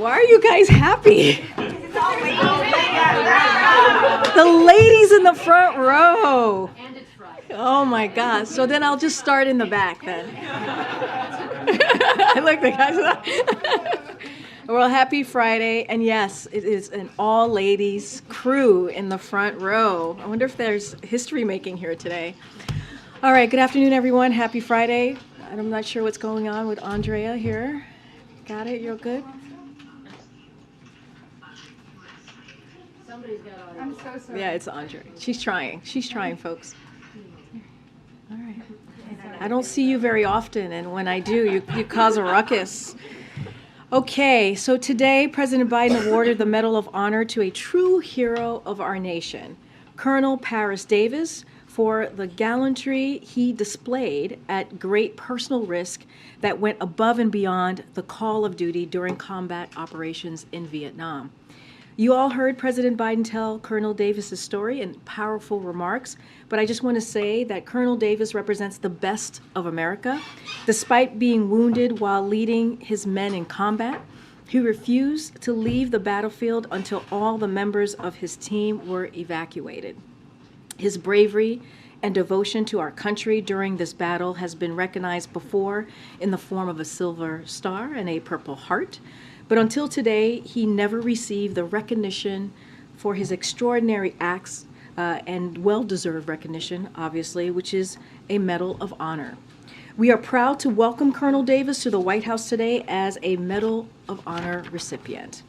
Why are you guys happy? The ladies in the front row. And it's Friday. Oh my gosh. So then I'll just start in the back then. Look, the guys. Well, happy Friday. And yes, it is an all-ladies crew in the front row. I wonder if there's history making here today. All right, good afternoon, everyone. Happy Friday. I'm not sure what's going on with Andrea here. Got it? You're good? Somebody's got audio. I'm so sorry. Yeah, it's Andrea. She's trying. She's trying, folks. All right. I don't see you very often, and when I do, you cause a ruckus. Okay, so today, President Biden awarded the Medal of Honor to a true hero of our nation, Colonel Paris Davis, for the gallantry he displayed at great personal risk that went above and beyond the call of duty during combat operations in Vietnam. You all heard President Biden tell Colonel Davis's story in powerful remarks, but I just want to say that Colonel Davis represents the best of America. Despite being wounded while leading his men in combat, he refused to leave the battlefield until all the members of his team were evacuated. His bravery and devotion to our country during this battle has been recognized before in the form of a Silver Star and a Purple Heart. But until today, he never received the recognition for his extraordinary acts and well-deserved recognition, obviously, which is a Medal of Honor. We are proud to welcome Colonel Davis to the White House today as a Medal of Honor recipient.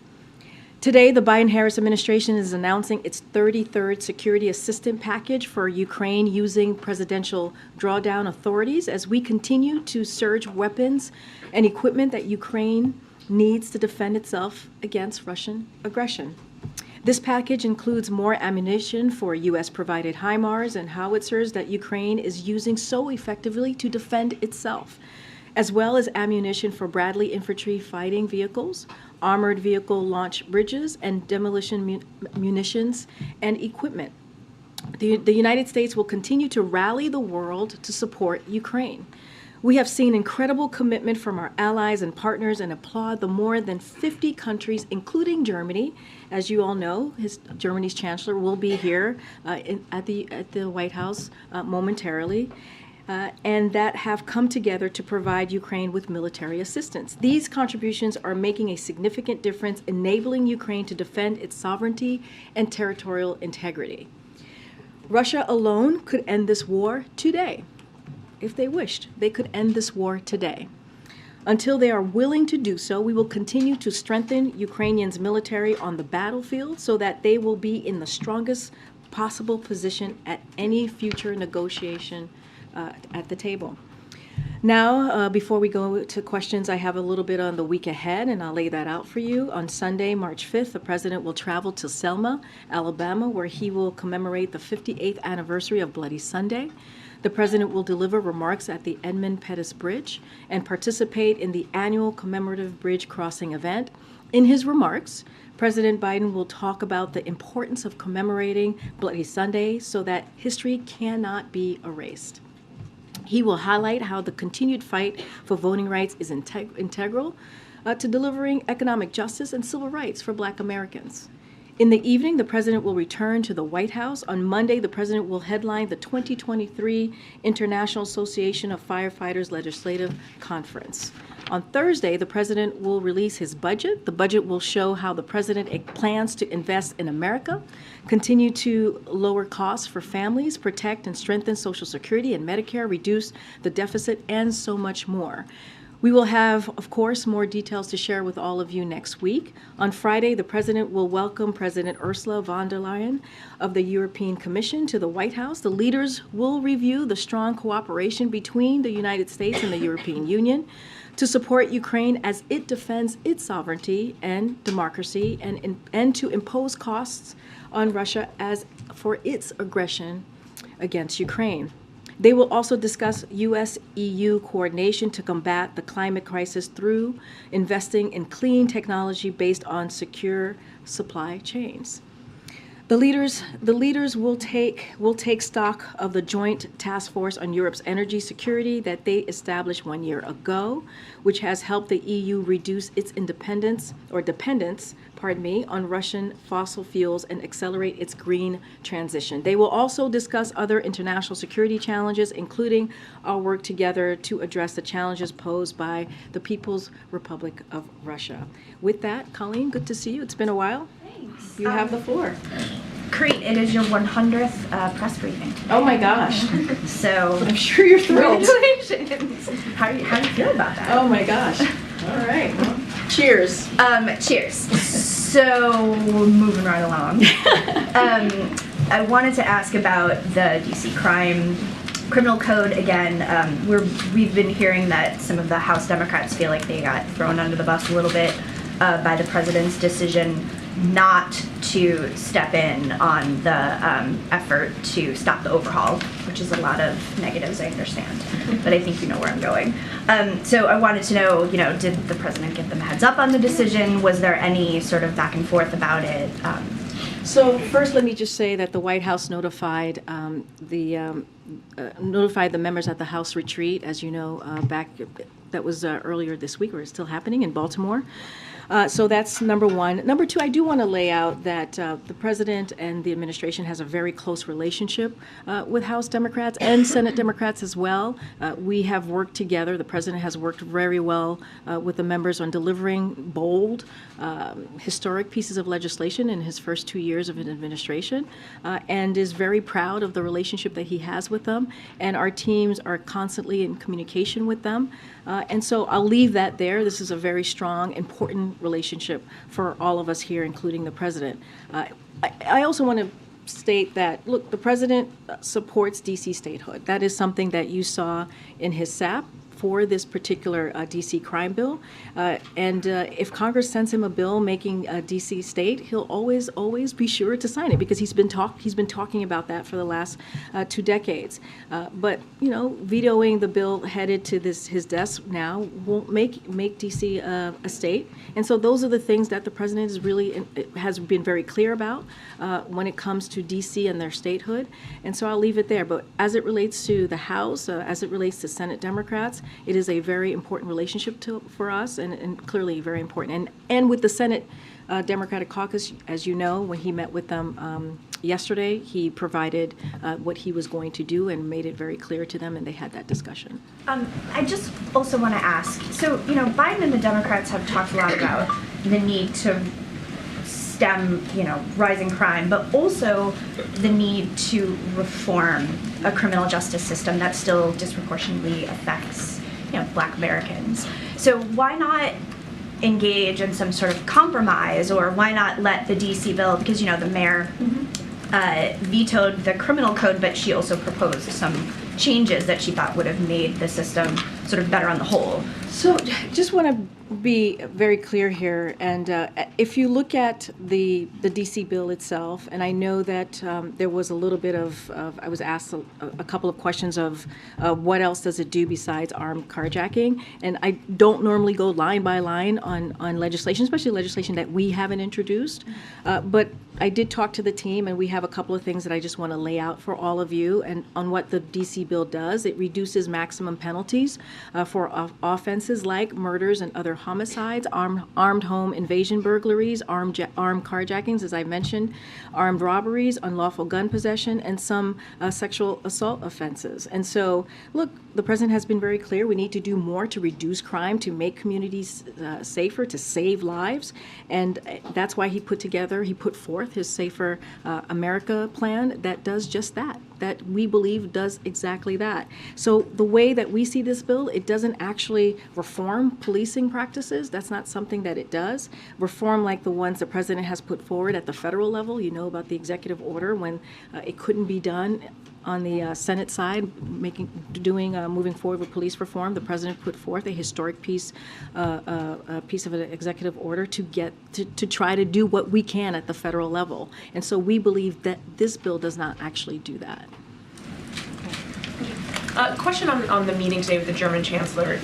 Today, the Biden-Harris administration is announcing its 33rd Security Assistance Package for Ukraine using presidential drawdown authorities as we continue to surge weapons and equipment that Ukraine needs to defend itself against Russian aggression. This package includes more ammunition for U.S.-provided HIMARS and howitzers that Ukraine is using so effectively to defend itself, as well as ammunition for Bradley infantry fighting vehicles, armored vehicle launch bridges, and demolition munitions and equipment. The United States will continue to rally the world to support Ukraine. We have seen incredible commitment from our allies and partners and applaud the more than 50 countries, including Germany. As you all know, Germany's chancellor will be here at the White House momentarily, and that have come together to provide Ukraine with military assistance. These contributions are making a significant difference, enabling Ukraine to defend its sovereignty and territorial integrity. Russia alone could end this war today. If they wished, they could end this war today. Until they are willing to do so, we will continue to strengthen Ukrainians' military on the battlefield so that they will be in the strongest possible position at any future negotiation at the table. Now, before we go to questions, I have a little bit on the week ahead, and I'll lay that out for you. On Sunday, March 5th, the president will travel to Selma, Alabama, where he will commemorate the 58th anniversary of Bloody Sunday. The president will deliver remarks at the Edmund Pettus Bridge and participate in the annual commemorative bridge crossing event. In his remarks, President Biden will talk about the importance of commemorating Bloody Sunday so that history cannot be erased. He will highlight how the continued fight for voting rights is integral to delivering economic justice and civil rights for Black Americans. In the evening, the president will return to the White House. On Monday, the president will headline the 2023 International Association of Firefighters Legislative Conference. On Thursday, the president will release his budget. The budget will show how the president plans to invest in America, continue to lower costs for families, protect and strengthen Social Security and Medicare, reduce the deficit, and so much more. We will have, of course, more details to share with all of you next week. On Friday, the president will welcome President Ursula von der Leyen of the European Commission to the White House. The leaders will review the strong cooperation between the United States and the European Union to support Ukraine as it defends its sovereignty and democracy and to impose costs on Russia as for its aggression against Ukraine. They will also discuss U.S.-EU coordination to combat the climate crisis through investing in clean technology based on secure supply chains. The leaders will take stock of the Joint Task Force on Europe's Energy Security that they established 1 year ago, which has helped the EU reduce its dependence on Russian fossil fuels and accelerate its green transition. They will also discuss other international security challenges, including our work together to address the challenges posed by the People's Republic of Russia. With that, Colleen, good to see you. It's been a while. Thanks. You have the floor. Karine, it is your 100th press briefing. Oh my gosh. So I'm sure you're thrilled. congratulations. How do you feel about that? Oh my gosh. All right. Well, cheers. Cheers. So moving right along. I wanted to ask about the DC criminal code again. We've been hearing that some of the House Democrats feel like they got thrown under the bus a little bit by the president's decision not to step in on the effort to stop the overhaul, which is a lot of negatives, I understand, but I think you know where I'm going. So I wanted to know, did the president give them a heads up on the decision? Was there any sort of back and forth about it? So first, let me just say that the White House notified the members at the House retreat, as you know, that was earlier this week, or it's still happening in Baltimore. So that's number one. Number two, I do want to lay out that the president and the administration has a very close relationship with House Democrats and Senate Democrats as well. We have worked together. The president has worked very well with the members on delivering bold, historic pieces of legislation in his first 2 years of an administration, and is very proud of the relationship that he has with them. And our teams are constantly in communication with them. And so I'll leave that there. This is a very strong, important relationship for all of us here, including the president. I also want to state that, look, the president supports D.C. statehood. That is something that you saw in his SAP for this particular D.C. crime bill. And if Congress sends him a bill making D.C. state, he'll always be sure to sign it, because he's been talking about that for the last 2 decades. But vetoing the bill headed to his desk now won't make D.C. a state. And so those are the things that the president has been very clear about when it comes to D.C. and their statehood. And so I'll leave it there. But as it relates to the House, as it relates to Senate Democrats, it is a very important relationship for us, and clearly very important. And with the Senate Democratic Caucus, as you know, when he met with them yesterday, he provided what he was going to do and made it very clear to them, and they had that discussion. I just also want to ask, so, Biden and the Democrats have talked a lot about the need to stem, rising crime, but also the need to reform a criminal justice system that still disproportionately affects, Black Americans. So why not engage in some sort of compromise, or why not let the DC bill, because, the mayor vetoed the criminal code, but she also proposed some changes that she thought would have made the system sort of better on the whole. So just want to be very clear here, and if you look at the DC bill itself, and I know that there was a little bit of I was asked a couple of questions of what else does it do besides armed carjacking, and I don't normally go line by line on legislation, especially legislation that we haven't introduced, but I did talk to the team, and we have a couple of things that I just want to lay out for all of you. And on what the DC bill does, it reduces maximum penalties for offenses like murders and other homicides, armed home invasion burglaries, armed carjackings, as I mentioned, armed robberies, unlawful gun possession, and some sexual assault offenses. And so, look, the president has been very clear. We need to do more to reduce crime, to make communities safer, to save lives. And that's why he put forth his Safer America plan that does just that we believe does exactly that. So the way that we see this bill, it doesn't actually reform policing practices. That's not something that it does. Reform like the ones the president has put forward at the federal level, about the executive order when it couldn't be done on the Senate side, moving forward with police reform. The president put forth a historic piece of an executive order to try to do what we can at the federal level. And so we believe that this bill does not actually do that. Question on the meeting today with the German Chancellor.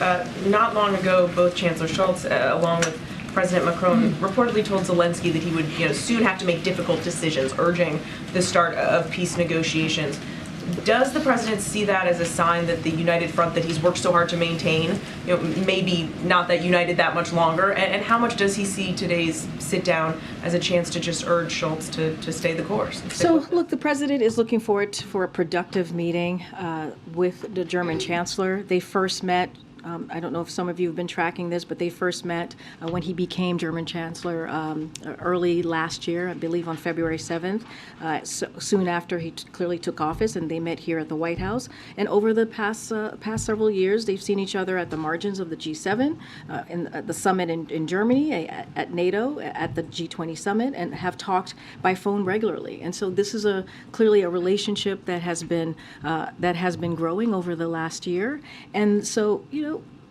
Not long ago, both Chancellor Scholz, along with President Macron reportedly told Zelensky that he would, soon have to make difficult decisions, urging the start of peace negotiations. Does the president see that as a sign that the united front that he's worked so hard to maintain, maybe not that united that much longer? And how much does he see today's sit down as a chance to just urge Schultz to stay the course? So, look, the president is looking forward for a productive meeting with the German chancellor. They first met. I don't know if some of you have been tracking this, but they first met when he became German Chancellor early last year, I believe on February 7th, soon after he clearly took office, and they met here at the White House. And over the past several years, they've seen each other at the margins of the G7, in the summit in Germany, at NATO, at the G20 summit, and have talked by phone regularly. And so this is clearly a relationship that has been growing over the last year. And so,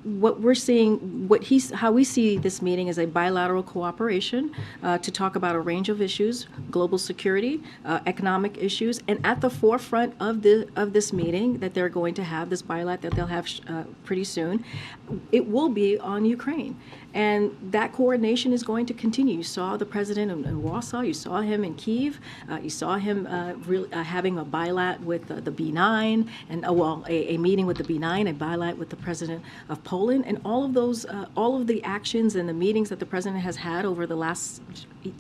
what we're seeing, how we see this meeting is a bilateral cooperation to talk about a range of issues, global security, economic issues, and at the forefront of this meeting that they're going to have, this bilat that they'll have pretty soon, it will be on Ukraine. And that coordination is going to continue. You saw the president in Warsaw, you saw him in Kyiv, you saw him having a bilat with the B9, and a meeting with the B9, a bilat with the president of Poland, and all of the actions and the meetings that the president has had over the last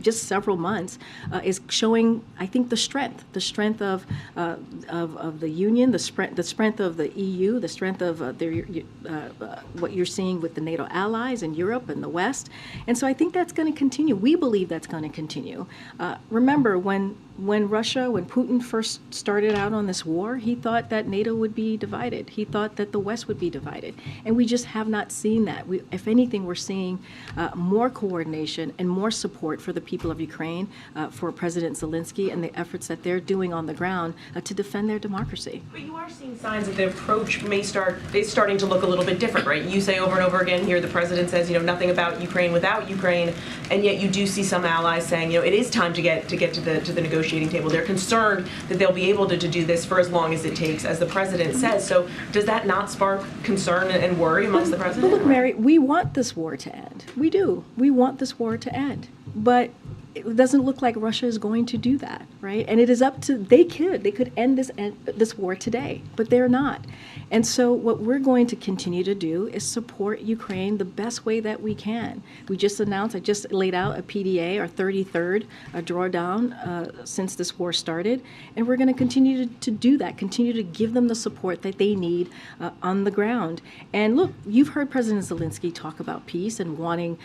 just several months is showing, I think, the strength of the Union, the strength of the EU, the strength of what you're seeing with the NATO allies in Europe and the West. And so I think that's going to continue. We believe that's going to continue. Remember, when Putin first started out on this war, he thought that NATO would be divided. He thought that the West would be divided. And we just have not seen that. If anything, we're seeing more coordination and more support for the people of Ukraine, for President Zelensky and the efforts that they're doing on the ground to defend their democracy. But you are seeing signs that the approach is starting to look a little bit different, right? You say over and over again here, the president says, nothing about Ukraine without Ukraine, and yet you do see some allies saying, it is time to get to the negotiating table. They're concerned that they'll be able to do this for as long as it takes, as the president says. So does that not spark concern and worry amongst the president? Look, Mary, we want this war to end. We do. We want this war to end. But it doesn't look like Russia is going to do that, right? And it is up to, they could end this war today, but they're not. And so what we're going to continue to do is support Ukraine the best way that we can. I just laid out a PDA, our 33rd drawdown since this war started, and we're going to continue to do that, continue to give them the support that they need on the ground. And look, you've heard President Zelensky talk about peace and wanting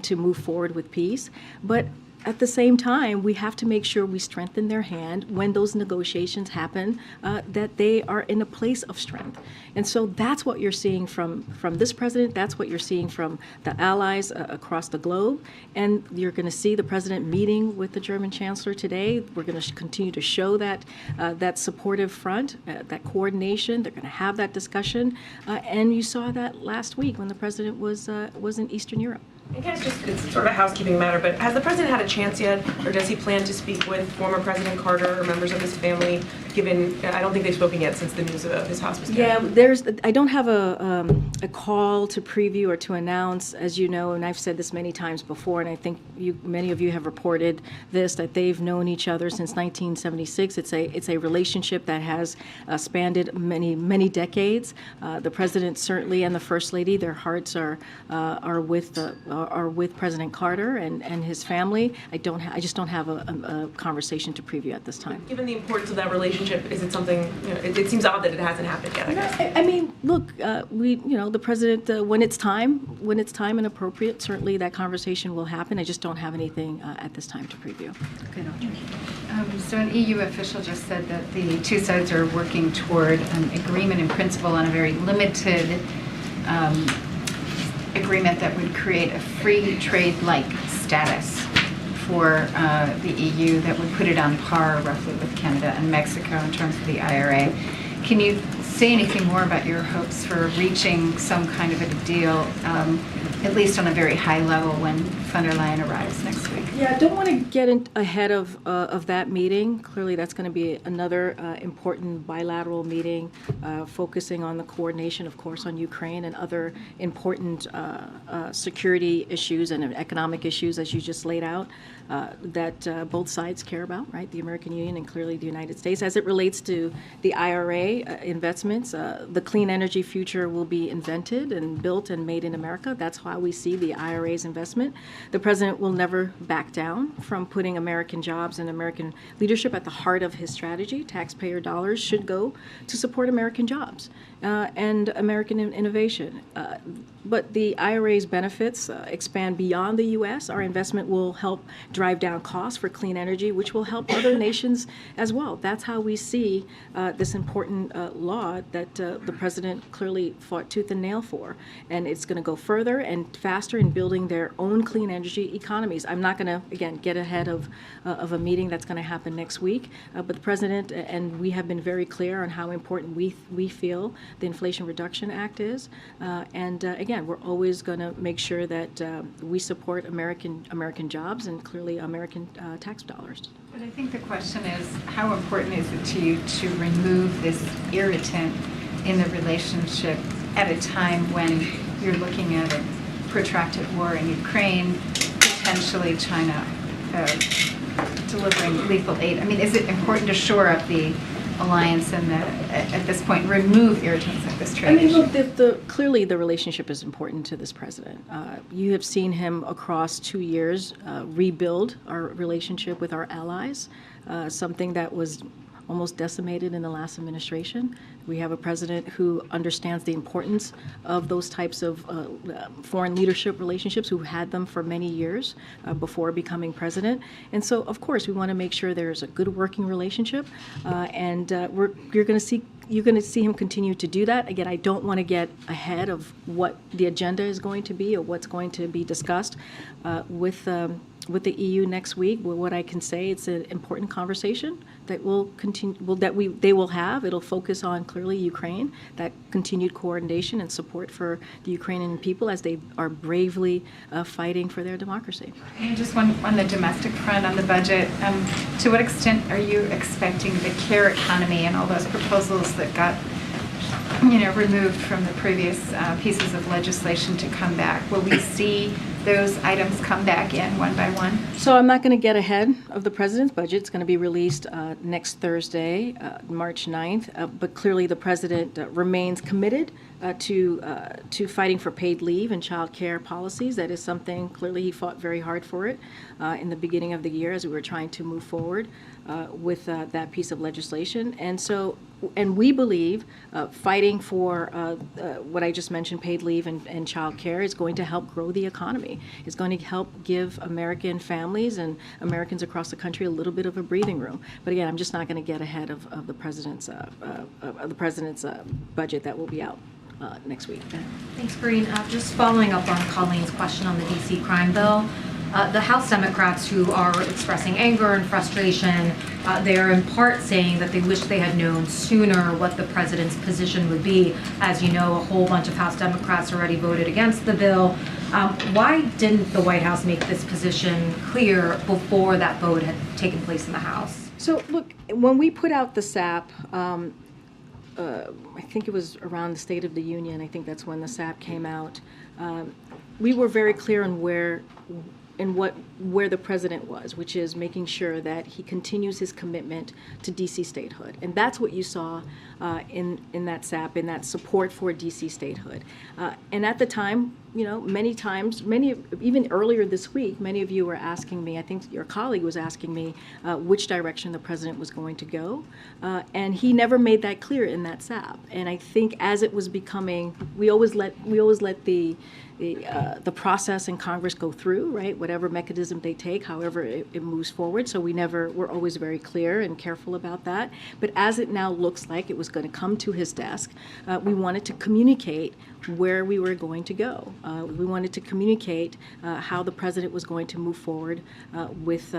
to move forward with peace, but at the same time, we have to make sure we strengthen their hand when those negotiations happen, that they are in a place of strength. And so that's what you're seeing from this president. That's what you're seeing from the allies across the globe. And you're going to see the president meeting with the German chancellor today. We're going to continue to show that supportive front, that coordination. They're going to have that discussion. And you saw that last week when the president was in Eastern Europe. I guess it's sort of a housekeeping matter, but has the president had a chance yet, or does he plan to speak with former President Carter or members of his family, given, I don't think they've spoken yet since the news of his hospice care? Yeah, I don't have a call to preview or to announce, as you know, and I've said this many times before, and I think many of you have reported this, that they've known each other since 1976. It's a relationship that has spanned many decades. The president certainly and the First Lady, their hearts are with President Carter and his family. I just don't have a conversation to preview at this time. Given the importance of that relationship, is it something? It seems odd that it hasn't happened yet. I guess. I mean, look, the president, when it's time and appropriate, certainly that conversation will happen. I just don't have anything at this time to preview. Okay, Audrey. So an EU official just said that the two sides are working toward an agreement in principle on a very limited agreement that would create a free trade-like status for the EU that would put it on par roughly with Canada and Mexico in terms of the IRA. Can you say anything more about your hopes for reaching some kind of a deal, at least on a very high level, when von der Leyen arrives next week? Yeah, I don't want to get ahead of that meeting. Clearly, that's going to be another important bilateral meeting focusing on the coordination, of course, on Ukraine and other important security issues and economic issues, as you just laid out, that both sides care about, right? The American Union and clearly the United States. As it relates to the IRA investments, the clean energy future will be invented and built and made in America. That's how we see the IRA's investment. The president will never back down from putting American jobs and American leadership at the heart of his strategy. Taxpayer dollars should go to support American jobs and American innovation. But the IRA's benefits expand beyond the U.S. Our investment will help drive down costs for clean energy, which will help other nations as well. That's how we see this important law that the president clearly fought tooth and nail for. And it's going to go further and faster in building their own clean energy economies. I'm not going to, again, get ahead of a meeting that's going to happen next week. But the president and we have been very clear on how important we feel the Inflation Reduction Act is. Again, we're always going to make sure that we support American jobs and clearly American tax dollars. But I think the question is, how important is it to you to remove this irritant in the relationship at a time when you're looking at a protracted war in Ukraine, potentially China delivering lethal aid? I mean, is it important to shore up the alliance and at this point remove irritants like this trade issue? Look, clearly the relationship is important to this president. You have seen him across 2 years rebuild our relationship with our allies, something that was almost decimated in the last administration. We have a president who understands the importance of those types of foreign leadership relationships, who had them for many years before becoming president. And so, of course, we want to make sure there's a good working relationship, and you're going to see him continue to do that. Again, I don't want to get ahead of what the agenda is going to be or what's going to be discussed with the EU next week. Well, what I can say, it's an important conversation that will continue. They will have. It'll focus on clearly Ukraine, that continued coordination and support for the Ukrainian people as they are bravely fighting for their democracy. And just one on the domestic front, on the budget, to what extent are you expecting the care economy and all those proposals that got removed from the previous pieces of legislation to come back? Will we see those items come back in one by one? So I'm not going to get ahead of the president's budget. It's going to be released next Thursday, March 9th. But clearly the president remains committed to fighting for paid leave and child care policies. That is something, clearly he fought very hard for it in the beginning of the year as we were trying to move forward with that piece of legislation. And we believe fighting for what I just mentioned, paid leave and child care, is going to help grow the economy. It's going to help give American families and Americans across the country a little bit of a breathing room. But again, I'm just not going to get ahead of the president's budget that will be out next week. Thanks, Karine. Just following up on Colleen's question on the D.C. crime bill, the House Democrats who are expressing anger and frustration, they are in part saying that they wish they had known sooner what the president's position would be. As you know, a whole bunch of House Democrats already voted against the bill. Why didn't the White House make this position clear before that vote had taken place in the House? So look, when we put out the SAP, I think it was around the State of the Union, I think that's when the SAP came out, we were very clear on where the president was, which is making sure that he continues his commitment to D.C. statehood. And that's what you saw in that SAP, in that support for D.C. statehood. And at the time, many times, even earlier this week, many of you were asking me, I think your colleague was asking me, which direction the president was going to go. And he never made that clear in that SAP. And I think as it was becoming, we always let the process in Congress go through, right? Whatever mechanism they take, however it moves forward. So we're always very clear and careful about that. But as it now looks like it was going to come to his desk, we wanted to communicate where we were going to go. We wanted to communicate how the president was going to move forward with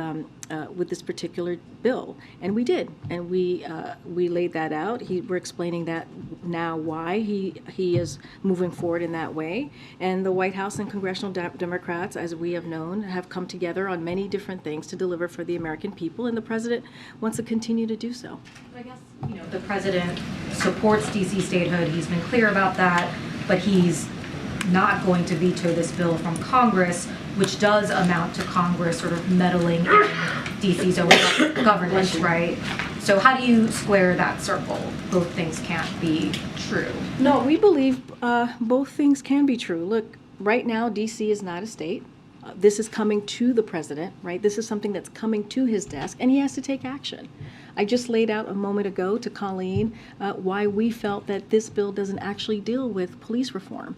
this particular bill, and we did, and we laid that out. We're explaining that now why he is moving forward in that way, and the White House and congressional Democrats, as we have known, have come together on many different things to deliver for the American people, and the president wants to continue to do so. I guess, the president supports DC statehood. He's been clear about that, but he's not going to veto this bill from Congress, which does amount to Congress sort of meddling in DC's own governance, right? So how do you square that circle? Both things can't be true. No, we believe both things can be true. Look, right now, DC is not a state. This is coming to the president, right? This is something that's coming to his desk, and he has to take action. I just laid out a moment ago to Colleen why we felt that this bill doesn't actually deal with police reform.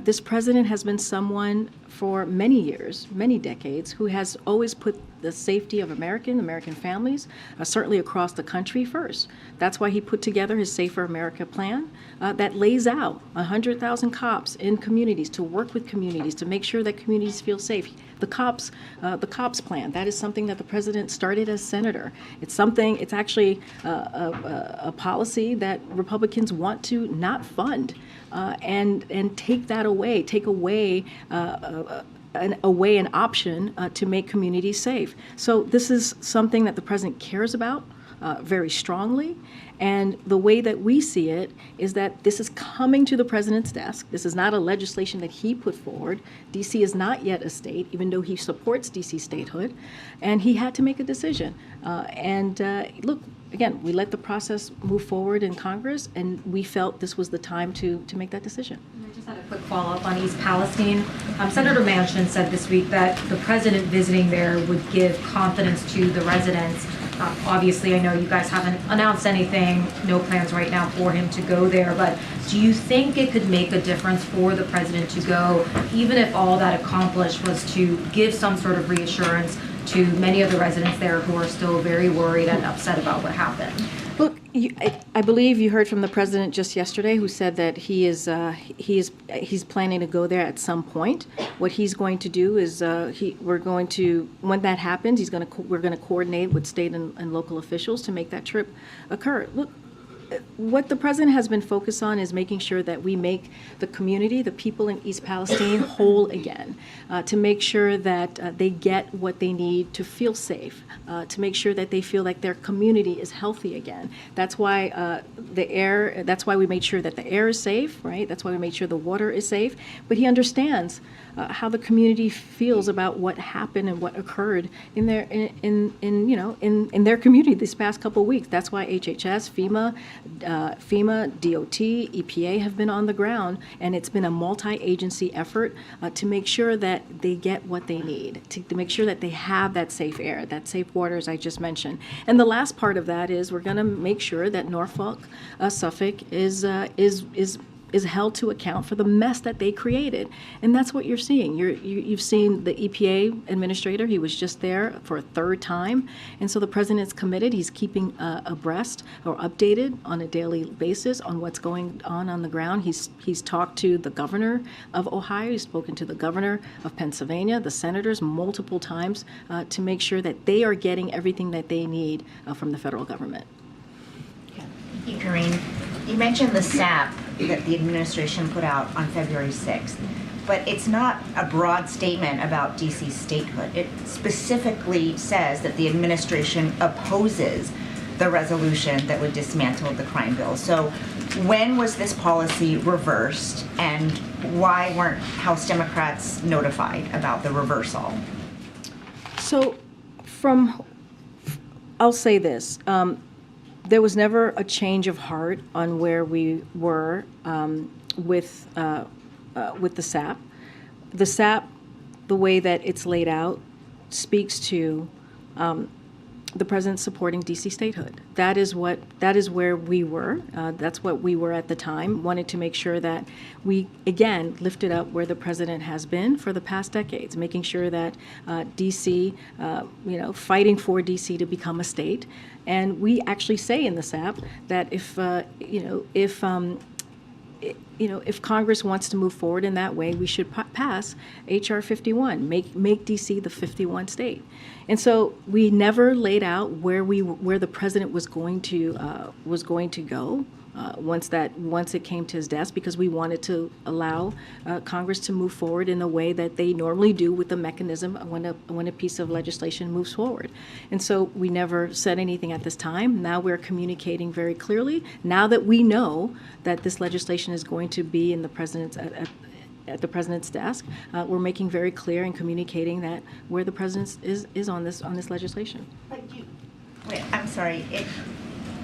This president has been someone for many years, many decades, who has always put the safety of American families, certainly across the country, first. That's why he put together his Safer America plan that lays out 100,000 cops in communities to work with communities to make sure that communities feel safe. The cops plan, that is something that the president started as senator. It's actually a policy that Republicans want to not fund and take away an option to make communities safe. So this is something that the president cares about very strongly. And the way that we see it is that this is coming to the president's desk. This is not a legislation that he put forward. D.C. is not yet a state, even though he supports D.C. statehood. And he had to make a decision. Look, again, we let the process move forward in Congress, and we felt this was the time to make that decision. I just had a quick follow-up on East Palestine. Senator Manchin said this week that the president visiting there would give confidence to the residents. Obviously, I know you guys haven't announced anything, no plans right now for him to go there, but do you think it could make a difference for the president to go, even if all that accomplished was to give some sort of reassurance to many of the residents there who are still very worried and upset about what happened? Look, I believe you heard from the president just yesterday, who said that he's planning to go there at some point. What he's going to do is when that happens, we're going to coordinate with state and local officials to make that trip occur. Look, what the president has been focused on is making sure that we make the community, the people in East Palestine, whole again, to make sure that they get what they need to feel safe, to make sure that they feel like their community is healthy again. That's why that's why we made sure that the air is safe, right? That's why we made sure the water is safe. But he understands how the community feels about what happened and what occurred in their community these past couple of weeks. That's why HHS, FEMA, DOT, EPA have been on the ground, and it's been a multi-agency effort to make sure that they get what they need, to make sure that they have that safe air, that safe water, as I just mentioned. And the last part of that is we're going to make sure that Norfolk, Suffolk is held to account for the mess that they created. And that's what you're seeing. You've seen the EPA administrator. He was just there for a third time. And so the president's committed. He's keeping abreast or updated on a daily basis on what's going on the ground. He's talked to the governor of Ohio. He's spoken to the governor of Pennsylvania, the senators multiple times to make sure that they are getting everything that they need from the federal government. Thank you, Karine. You mentioned the SAP that the administration put out on February 6th, but it's not a broad statement about DC statehood. It specifically says that the administration opposes the resolution that would dismantle the crime bill. So when was this policy reversed, and why weren't House Democrats notified about the reversal? So I'll say this. There was never a change of heart on where we were with the SAP. The SAP, the way that it's laid out, speaks to the president supporting DC statehood. That is where we were. That's what we were at the time. Wanted to make sure that we again lifted up where the president has been for the past decades, making sure that DC, fighting for DC to become a state. And we actually say in the SAP that if if Congress wants to move forward in that way, we should pass H.R. 51, make D.C. the 51 state. And so we never laid out where the president was going to go once it came to his desk, because we wanted to allow Congress to move forward in the way that they normally do with the mechanism when a piece of legislation moves forward. And so we never said anything at this time. Now we're communicating very clearly. Now that we know that this legislation is going to be in the president's at the president's desk, we're making very clear and communicating that where the president is on this legislation. But wait, I'm sorry.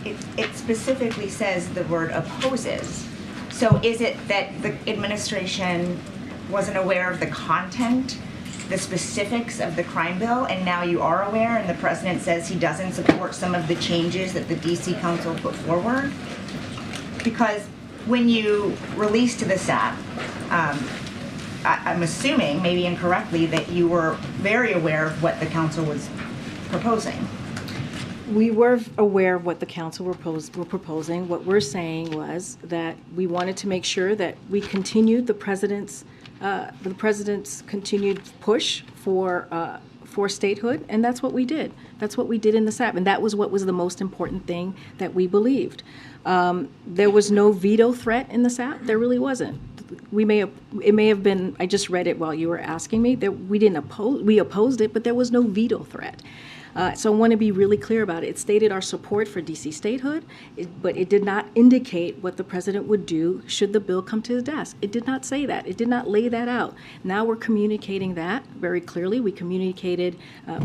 It specifically says the word opposes. So is it that the administration wasn't aware of the content, the specifics of the crime bill, and now you are aware, and the president says he doesn't support some of the changes that the DC Council put forward? Because when you released the SAP, I'm assuming, maybe incorrectly, that you were very aware of what the council was proposing. We were aware of what the council were proposing. What we're saying was that we wanted to make sure that we continued the president's continued push for statehood, and that's what we did. That's what we did in the SAP, and that was what was the most important thing that we believed. There was no veto threat in the SAP. There really wasn't. It may have been. I just read it while you were asking me. We opposed it, but there was no veto threat. So I want to be really clear about it. It stated our support for D.C. statehood, but it did not indicate what the president would do should the bill come to his desk. It did not say that. It did not lay that out. Now we're communicating that very clearly. We communicated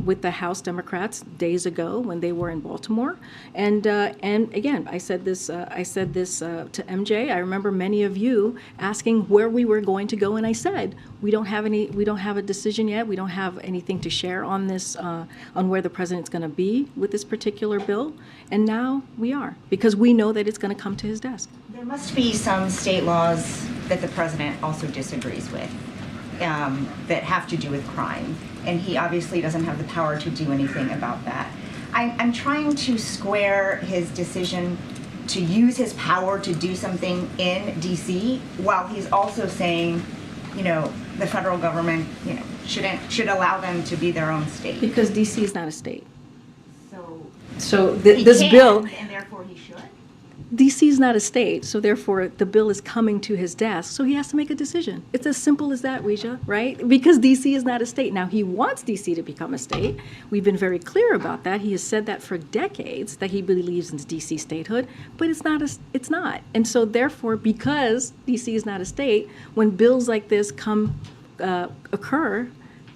with the House Democrats days ago when they were in Baltimore, and again, I said this to MJ. I remember many of you asking where we were going to go, and I said we don't have a decision yet. We don't have anything to share on this, on where the president's going to be with this particular bill, and now we are, because we know that it's going to come to his desk. There must be some state laws that the president also disagrees with that have to do with crime, and he obviously doesn't have the power to do anything about that. I'm trying to square his decision to use his power to do something in D.C. while he's also saying, the federal government, should allow them to be their own state. Because D.C. is not a state. So This bill, and therefore he should. D.C. is not a state, so therefore the bill is coming to his desk, so he has to make a decision. It's as simple as that, Weija, right? Because D.C. is not a state. Now, he wants D.C. to become a state. We've been very clear about that. He has said that for decades, that he believes in D.C. statehood, but it's not. And so therefore, because D.C. is not a state, when bills like this occur,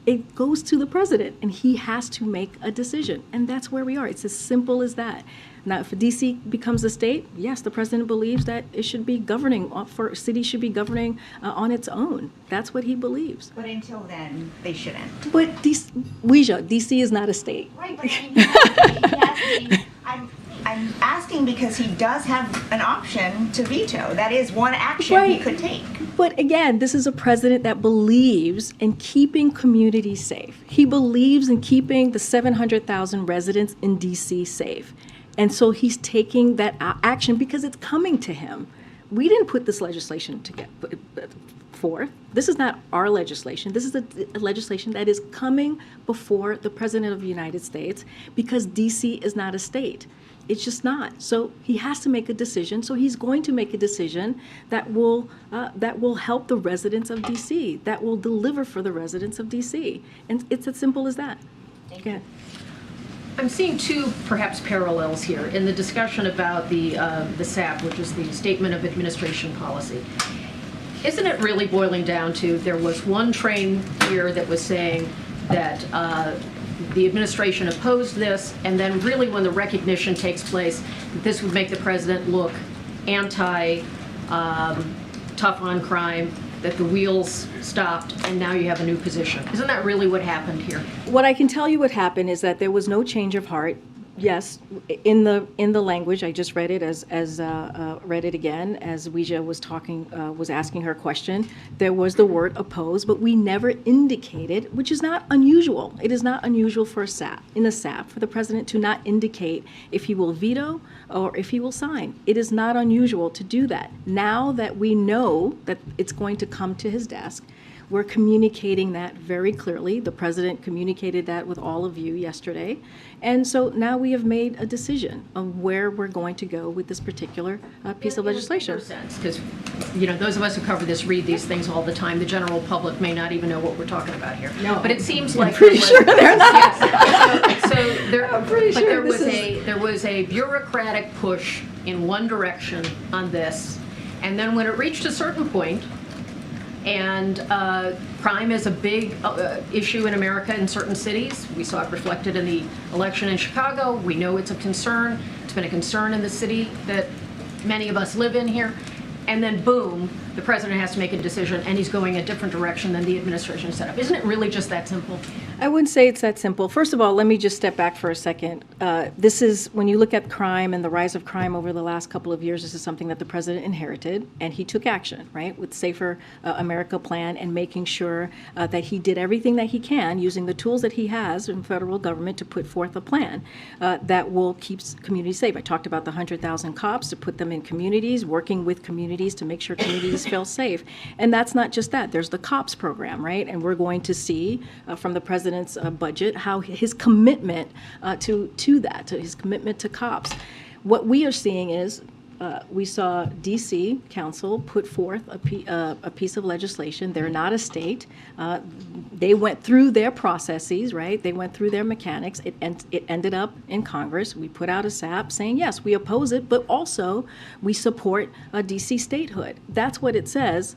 it goes to the president, and he has to make a decision. And that's where we are. It's as simple as that. Now, if D.C. becomes a state, yes, the president believes that it should be governing, city should be governing on its own. That's what he believes. But until then, they shouldn't. But Weija, D.C. is not a state. Right, but he has the, I'm asking because he does have an option to veto. That is one action he could take. But again, this is a president that believes in keeping communities safe. He believes in keeping the 700,000 residents in D.C. safe. And so he's taking that action because it's coming to him. We didn't put this legislation to get forth. This is not our legislation. This is a legislation that is coming before the President of the United States because D.C. is not a state. It's just not. So he has to make a decision. So he's going to make a decision that will help the residents of D.C., that will deliver for the residents of D.C. And it's as simple as that. Thank you. I'm seeing two perhaps parallels here in the discussion about the SAP, which is the Statement of Administration Policy. Isn't it really boiling down to there was one train here that was saying that the administration opposed this, and then really when the recognition takes place, this would make the president look tough on crime, that the wheels stopped, and now you have a new position. Isn't that really what happened here? What I can tell you what happened is that there was no change of heart. yes, in the language, I just read it read it again as Weija was asking her question. There was the word oppose, but we never indicated, which is not unusual. It is not unusual for the SAP for the president to not indicate if he will veto or if he will sign. It is not unusual to do that. Now that we know that it's going to come to his desk, we're communicating that very clearly. The president communicated that with all of you yesterday. And so now we have made a decision on where we're going to go with this particular piece of legislation. Because, those of us who cover this read these things all the time. The general public may not even know what we're talking about here. No, but it seems like pretty sure they're not. Yes. So I'm pretty sure there was a bureaucratic push in one direction on this, and then when it reached a certain point, and crime is a big issue in America in certain cities. We saw it reflected in the election in Chicago. We know it's a concern. It's been a concern in the city that many of us live in here. And then boom, the president has to make a decision, and he's going a different direction than the administration set up. Isn't it really just that simple? I wouldn't say it's that simple. First of all, let me just step back for a second. This is, when you look at crime and the rise of crime over the last couple of years, this is something that the president inherited, and he took action, right, with Safer America plan and making sure that he did everything that he can using the tools that he has in federal government to put forth a plan that will keep communities safe. I talked about the 100,000 cops to put them in communities, working with communities to make sure communities feel safe. And that's not just that. There's the COPS program, right? And we're going to see from the president's budget how his commitment to that, to his commitment to COPS. What we are seeing is we saw D.C. Council put forth a piece of legislation. They're not a state. They went through their processes, right? They went through their mechanics. It ended up in Congress. We put out a SAP saying, yes, we oppose it, but also we support D.C. statehood. That's what it says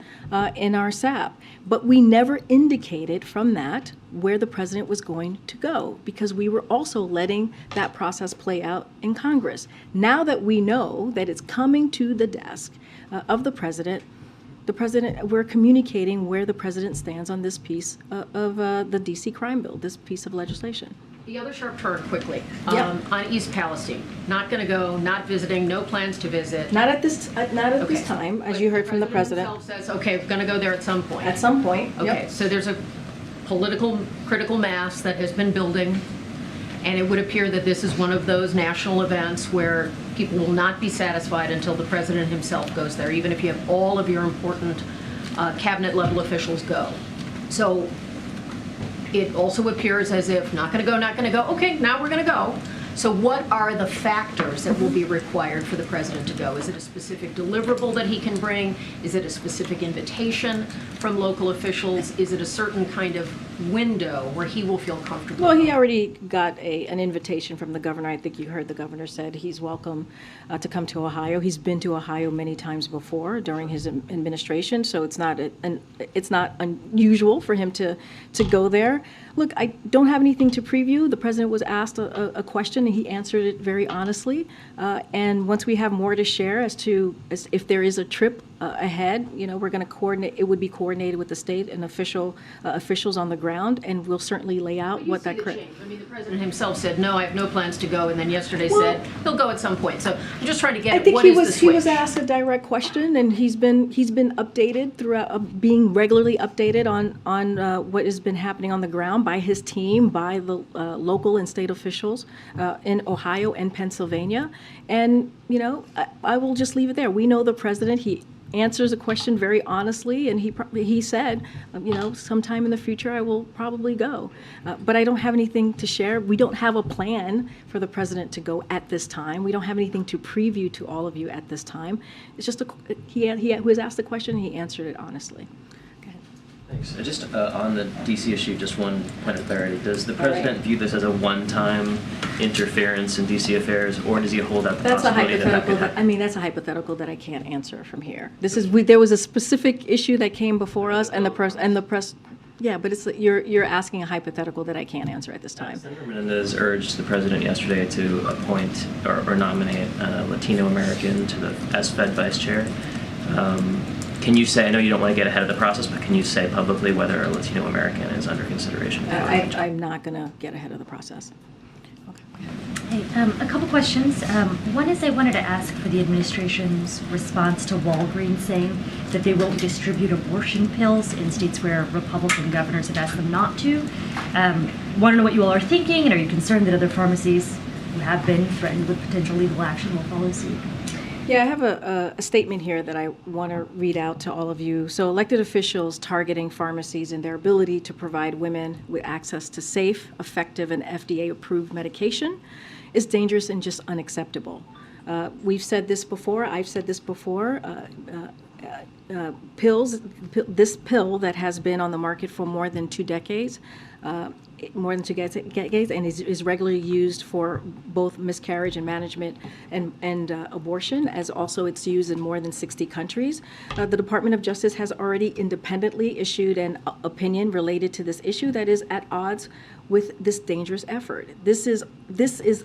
in our SAP. But we never indicated from that where the president was going to go, because we were also letting that process play out in Congress. Now that we know that it's coming to the desk of the president, we're communicating where the president stands on this piece of the D.C. crime bill, this piece of legislation. The other sharp turn quickly Yeah. On East Palestine. Not going to go, not visiting, no plans to visit. Not at this Okay. time, as But you heard from the president. himself says, okay, we're going to go there at some point. At some point. Okay, Yep. so there's a political critical mass that has been building, and it would appear that this is one of those national events where people will not be satisfied until the president himself goes there, even if you have all of your important cabinet level officials go. So it also appears as if not going to go, okay, now we're going to go. So what are the factors that will be required for the president to go? Is it a specific deliverable that he can bring? Is it a specific invitation from local officials? Is it a certain kind of window where he will feel comfortable? Well, he already got an invitation from the governor. I think you heard the governor said he's welcome to come to Ohio. He's been to Ohio many times before during his administration, so it's not unusual for him to go there. Look, I don't have anything to preview. The president was asked a question, and he answered it very honestly. And once we have more to share as if there is a trip ahead, we're going to coordinate. It would be coordinated with the state and officials on the ground, and we'll certainly lay out what that. I mean, the president himself said, "No, I have no plans to go," and then yesterday said he'll go at some point. So I'm just trying to get. I think what is the switch? he was asked a direct question, and he's been updated throughout, being regularly updated on what has been happening on the ground by his team, by the local and state officials in Ohio and Pennsylvania. And I will just leave it there. We know the president. He answers a question very honestly, and he said, sometime in the future I will probably go. But I don't have anything to share. We don't have a plan for the president to go at this time. We don't have anything to preview to all of you at this time. It's just he was asked the question, and he answered it honestly. Go ahead. Thanks. Just on the D.C. issue, just one point of clarity. Does the president view this as a one-time interference in D.C. affairs, or does he hold out the possibility that could happen? That's a hypothetical that I can't answer from here. There was a specific issue that came before us, and the press. Yeah, but you're asking a hypothetical that I can't answer at this time. Senator Menendez urged the president yesterday to appoint or nominate a Latino American as Fed vice chair. Can you say, I know you don't want to get ahead of the process, but can you say publicly whether a Latino American is under consideration? I'm not going to get ahead of the process. Okay. A couple questions. One is I wanted to ask for the administration's response to Walgreens saying that they won't distribute abortion pills in states where Republican governors have asked them not to. Want to know what you all are thinking, and are you concerned that other pharmacies who have been threatened with potential legal action will follow suit? Yeah, I have a statement here that I want to read out to all of you. So elected officials targeting pharmacies and their ability to provide women with access to safe, effective, and FDA-approved medication is dangerous and just unacceptable. We've said this before. I've said this before. This pill that has been on the market for more than 2 decades, and is regularly used for both miscarriage and management and abortion, as also it's used in more than 60 countries. The Department of Justice has already independently issued an opinion related to this issue that is at odds with this dangerous effort. This is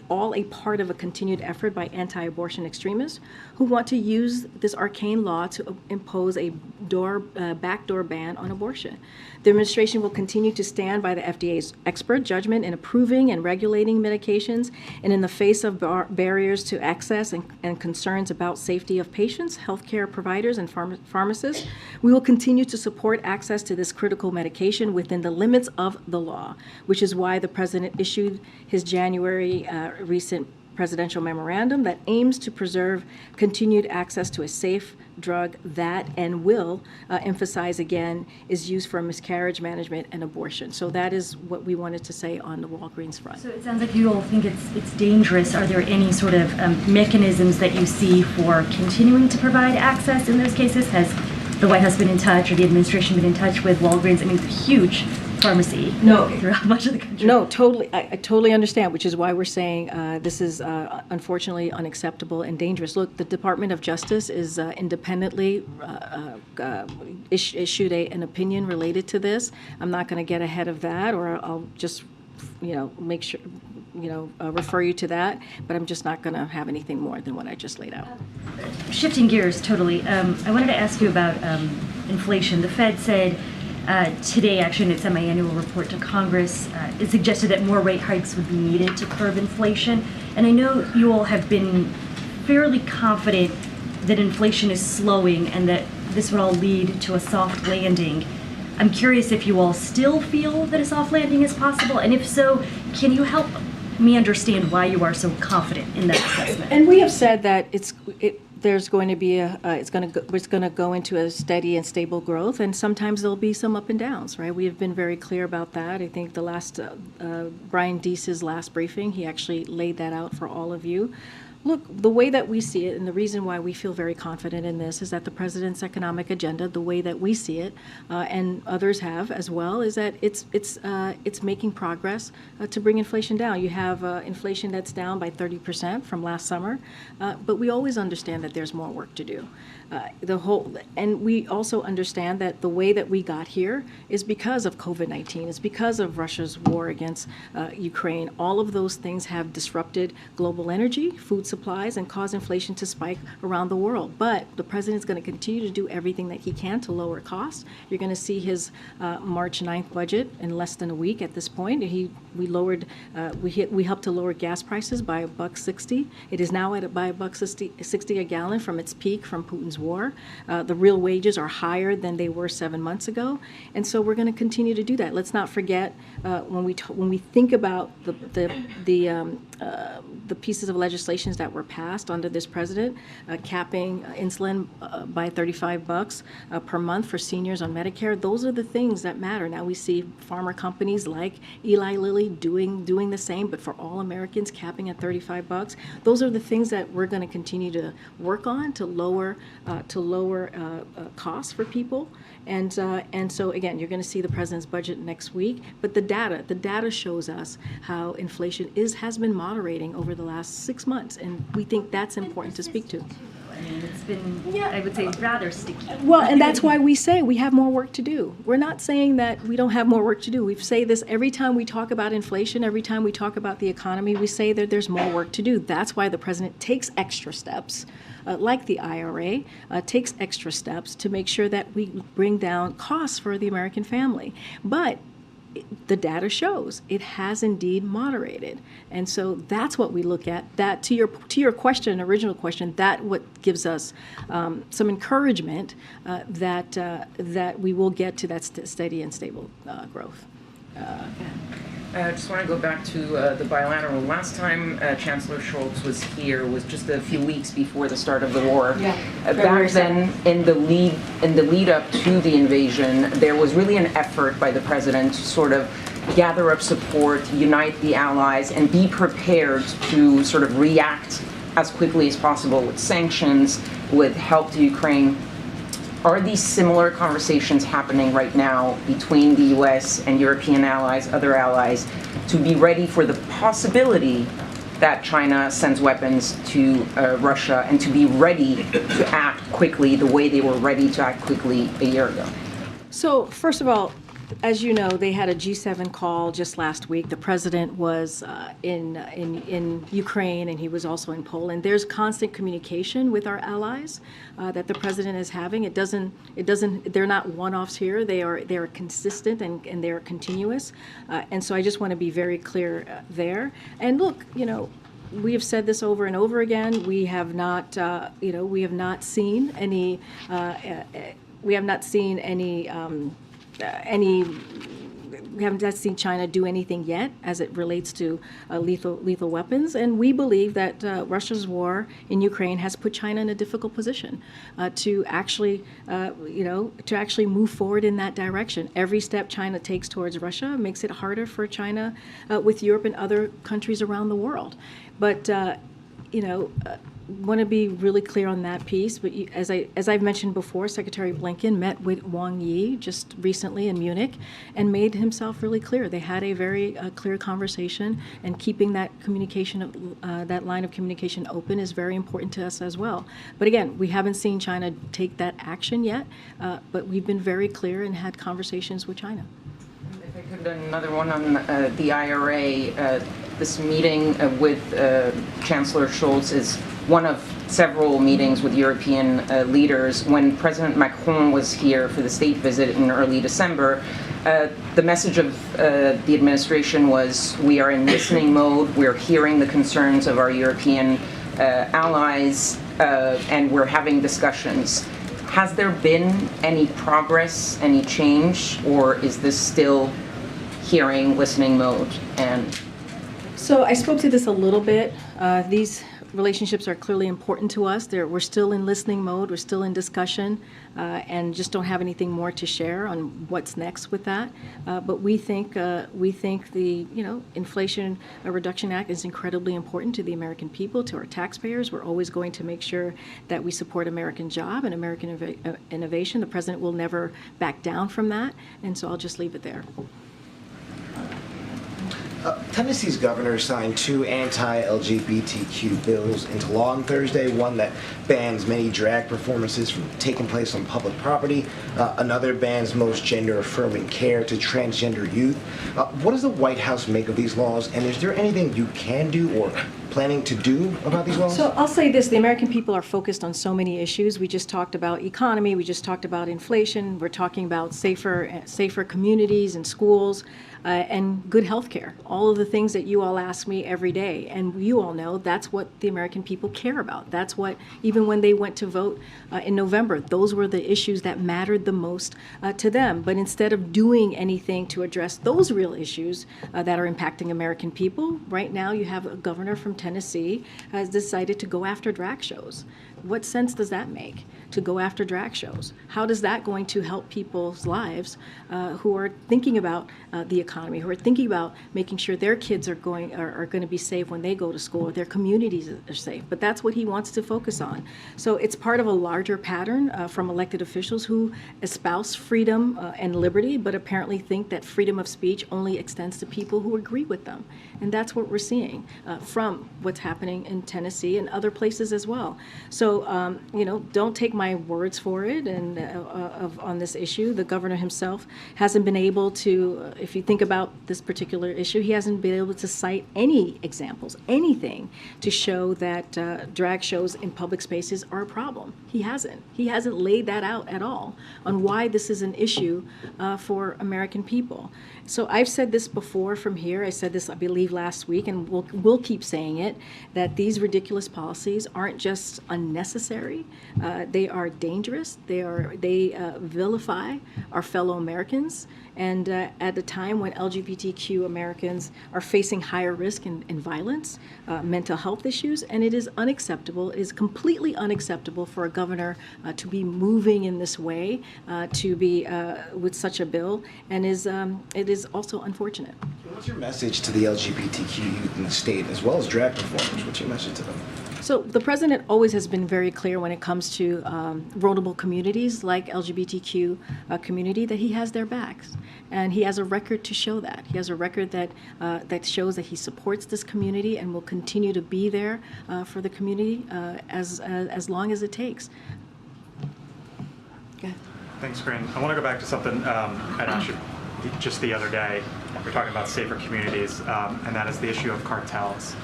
all a part of a continued effort by anti-abortion extremists who want to use this arcane law to impose a backdoor ban on abortion. The administration will continue to stand by the FDA's expert judgment in approving and regulating medications, and in the face of barriers to access and concerns about safety of patients, healthcare providers, and pharmacists, we will continue to support access to this critical medication within the limits of the law, which is why the President issued his January recent presidential memorandum that aims to preserve continued access to a safe drug that, and will emphasize again, is used for miscarriage management and abortion. So that is what we wanted to say on the Walgreens front. So it sounds like you all think it's dangerous. Are there any sort of mechanisms that you see for continuing to provide access in those cases? Has the White House been in touch, or the administration been in touch with Walgreens? I mean, it's a huge pharmacy throughout much of the country. No, totally. I totally understand, which is why we're saying this is unfortunately unacceptable and dangerous. Look, the Department of Justice is independently issued an opinion related to this. I'm not going to get ahead of that, or I'll just, make sure, refer you to that. But I'm just not going to have anything more than what I just laid out. Shifting gears totally, I wanted to ask you about inflation. The Fed said today, actually, in its semi-annual report to Congress, it suggested that more rate hikes would be needed to curb inflation. And I know you all have been fairly confident that inflation is slowing and that this would all lead to a soft landing. I'm curious if you all still feel that a soft landing is possible, and if so, can you help me understand why you are so confident in that assessment? And we have said that there's going to be it's going to go into a steady and stable growth, and sometimes there'll be some up and downs, right? We have been very clear about that. I think the last Brian Deese's last briefing, he actually laid that out for all of you. Look, the way that we see it, and the reason why we feel very confident in this, is that the president's economic agenda, the way that we see it, and others have as well, is that it's making progress to bring inflation down. You have inflation that's down by 30% from last summer, but we always understand that there's more work to do. And we also understand that the way that we got here is because of COVID-19. It's because of Russia's war against Ukraine. All of those things have disrupted global energy, food supplies, and caused inflation to spike around the world. But the president's going to continue to do everything that he can to lower costs. You're going to see his March 9th budget in less than a week at this point. We helped to lower gas prices by $1.60. It is now by $1.60 a gallon from its peak from Putin's war. The real wages are higher than they were 7 months ago, and so we're going to continue to do that. Let's not forget when we think about the pieces of legislation that were passed under this president, capping insulin by $35 per month for seniors on Medicare. Those are the things that matter. Now we see pharma companies like Eli Lilly doing the same, but for all Americans, capping at $35. Those are the things that we're going to continue to work on to lower costs for people. And so again, you're going to see the president's budget next week. But the data shows us how inflation has been moderating over the last 6 months, and we think that's important to speak to. I mean, it's been, I would say, rather sticky. Well, and that's why we say we have more work to do. We're not saying that we don't have more work to do. We say this every time we talk about inflation, every time we talk about the economy, we say that there's more work to do. That's why the president takes extra steps, like the IRA, takes extra steps to make sure that we bring down costs for the American family. But the data shows it has indeed moderated, and so that's what we look at. That to your question, original question, that what gives us some encouragement that we will get to that steady and stable growth. I just want to go back to the bilateral. Last time Chancellor Scholz was here was just a few weeks before the start of the war. Yeah. Back then, in the lead up to the invasion, there was really an effort by the president to sort of gather up support, unite the allies, and be prepared to sort of react as quickly as possible with sanctions, with help to Ukraine. Are these similar conversations happening right now between the U.S. and European allies, other allies, to be ready for the possibility that China sends weapons to Russia, and to be ready to act quickly the way they were ready to act quickly a year ago? So first of all, as you know, they had a G7 call just last week. The president was in Ukraine, and he was also in Poland. There's constant communication with our allies that the president is having. It doesn't. They're not one-offs here. They are consistent and they are continuous. And so I just want to be very clear there. And look, we have said this over and over again. We have not, we have not seen any. We haven't seen China do anything yet as it relates to lethal weapons, and we believe that Russia's war in Ukraine has put China in a difficult position to actually move forward in that direction. Every step China takes towards Russia makes it harder for China with Europe and other countries around the world. But want to be really clear on that piece, but as I've mentioned before, Secretary Blinken met with Wang Yi just recently in Munich and made himself really clear. They had a very clear conversation, and keeping that communication, that line of communication open is very important to us as well. But again, we haven't seen China take that action yet, but we've been very clear and had conversations with China. If I could, another one on the IRA. This meeting with Chancellor Scholz is one of several meetings with European leaders. When President Macron was here for the state visit in early December, the message of the administration was, we are in listening mode, we're hearing the concerns of our European allies, and we're having discussions. Has there been any progress, any change, or is this still hearing, listening mode? So I spoke to this a little bit. These relationships are clearly important to us. We're still in listening mode. We're still in discussion, and just don't have anything more to share on what's next with that. But we think the Inflation Reduction Act is incredibly important to the American people, to our taxpayers. We're always going to make sure that we support American job and American innovation. The president will never back down from that, and so I'll just leave it there. Tennessee's governor signed 2 anti-LGBTQ bills into law on Thursday, one that bans many drag performances from taking place on public property. Another bans most gender-affirming care to transgender youth. What does the White House make of these laws, and is there anything you can do or planning to do about these laws? So I'll say this, the American people are focused on so many issues. We just talked about economy, we just talked about inflation, we're talking about safer communities and schools, and good health care. All of the things that you all ask me every day, and you all know that's what the American people care about. That's what, even when they went to vote in November, those were the issues that mattered the most to them. But instead of doing anything to address those real issues that are impacting American people, right now you have a governor from Tennessee has decided to go after drag shows. What sense does that make, to go after drag shows? How is that going to help people's lives who are thinking about the economy, who are thinking about making sure their kids are going to be safe when they go to school, or their communities are safe? But that's what he wants to focus on. So it's part of a larger pattern from elected officials who espouse freedom and liberty, but apparently think that freedom of speech only extends to people who agree with them. And that's what we're seeing from what's happening in Tennessee and other places as well. So, don't take my words for it. And on this issue, the governor himself hasn't been able to, if you think about this particular issue, he hasn't been able to cite any examples, anything to show that drag shows in public spaces are a problem. He hasn't. He hasn't laid that out at all on why this is an issue for American people. So I've said this before from here. I said this, I believe, last week, and we'll keep saying it, that these ridiculous policies aren't just unnecessary. They are dangerous. They vilify our fellow Americans. And at a time when LGBTQ Americans are facing higher risk in violence, mental health issues, and it is unacceptable, it is completely unacceptable for a governor to be moving in this way, to be with such a bill, and it is also unfortunate. What's your message to the LGBTQ youth in the state, as well as drag performers? What's your message to them? So the president always has been very clear when it comes to vulnerable communities like LGBTQ community, that he has their backs, and he has a record to show that. He has a record that that shows that he supports this community and will continue to be there for the community as long as it takes. Go ahead. Thanks, Karine. I want to go back to something I'd asked you just the other day. We're talking about safer communities, and that is the issue of cartels.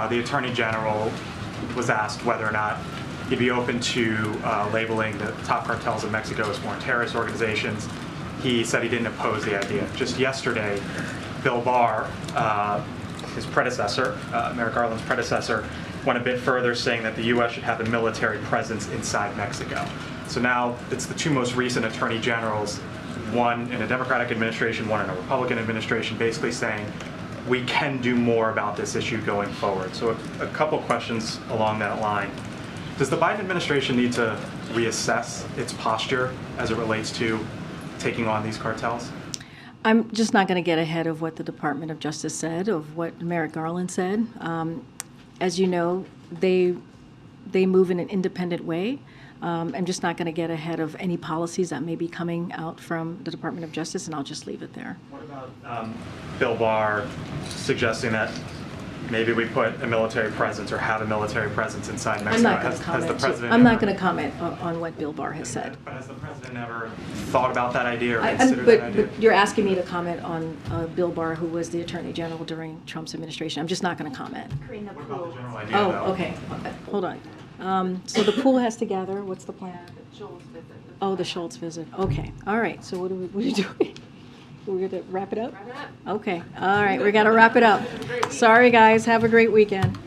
The Attorney General was asked whether or not he'd be open to labeling the top cartels in Mexico as foreign terrorist organizations. He said he didn't oppose the idea. Just yesterday, Bill Barr, his predecessor, Merrick Garland's predecessor, went a bit further, saying that the U.S. should have a military presence inside Mexico. So now it's the two most recent attorney generals, one in a Democratic administration, one in a Republican administration, basically saying we can do more about this issue going forward. So a couple questions along that line. Does the Biden administration need to reassess its posture as it relates to taking on these cartels? I'm just not going to get ahead of what the Department of Justice said, of what Merrick Garland said. As you know, they move in an independent way. I'm just not going to get ahead of any policies that may be coming out from the Department of Justice, and I'll just leave it there. What about Bill Barr suggesting that maybe we put a military presence or have a military presence inside Mexico? I'm not going to comment. I'm not going to comment on what Bill Barr has said. But has the president ever thought about that idea or considered that idea? But you're asking me to comment on Bill Barr, who was the Attorney General during Trump's administration. I'm just not going to comment. What about the general idea, Oh, though? okay. Hold on. So the pool has to gather. What's the plan? Oh, the Schultz visit. Okay. All right. So what are you doing? We're going to wrap it up? Okay. All right. We got to wrap it up. Sorry, guys. Have a great weekend.